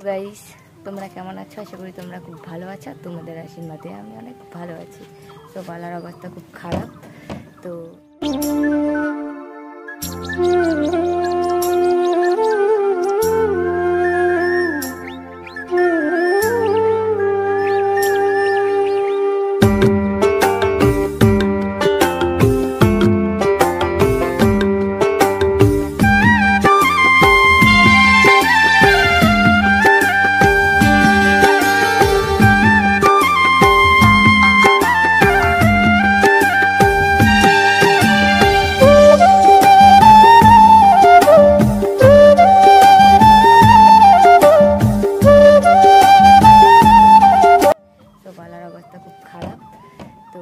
Guys, তোমরা কেমন আছো? আশা করি তোমরা খুব ভালো আছো। তোমাদের আশীর্বাদে আমি অনেক ভালো আছি। তো বালার অবস্থা খুব খারাপ। তো বালার অবস্থা খুব খারাপ। তো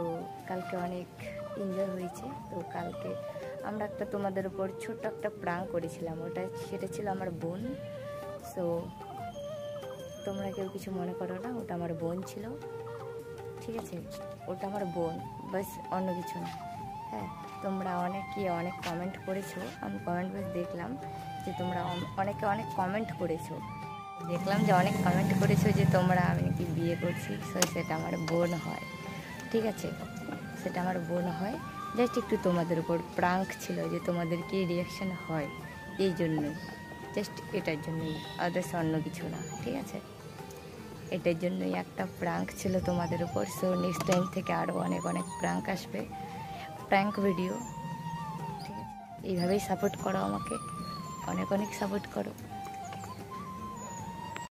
কালকে অনেক এনজয় হয়েছে। তো কালকে আমরা একটা তোমাদের উপর ছোট্ট একটা প্রাঙ্ক করেছিলাম। সেটা ছিল আমার বোন। সো তোমরা কেউ কিছু মনে করো না, ওটা আমার বোন ছিল, ঠিক আছে? ওটা আমার বোন, বাস, অন্য কিছু না। হ্যাঁ, তোমরা অনেক কমেন্ট করেছো। আমি কমেন্ট বক্স দেখলাম যে তোমরা অনেকে অনেক কমেন্ট করেছো। দেখলাম যে অনেক কমেন্ট করেছো যে তোমরা আমি নাকি বিয়ে করছি। সো সেটা আমার বোন হয়, ঠিক আছে? সেটা আমার বোন হয়। জাস্ট একটু তোমাদের উপর প্রাঙ্ক ছিল যে তোমাদের কি রিয়াকশান হয়, এই জন্যই, জাস্ট এটার জন্যই, আদার্স অন্য কিছু না, ঠিক আছে? এটার জন্যই একটা প্রাঙ্ক ছিল তোমাদের উপর। সো নেক্সট টাইম থেকে আরও অনেক প্রাঙ্ক আসবে, প্র্যাঙ্ক ভিডিও, ঠিক আছে? এইভাবেই সাপোর্ট করো আমাকে, অনেক সাপোর্ট করো।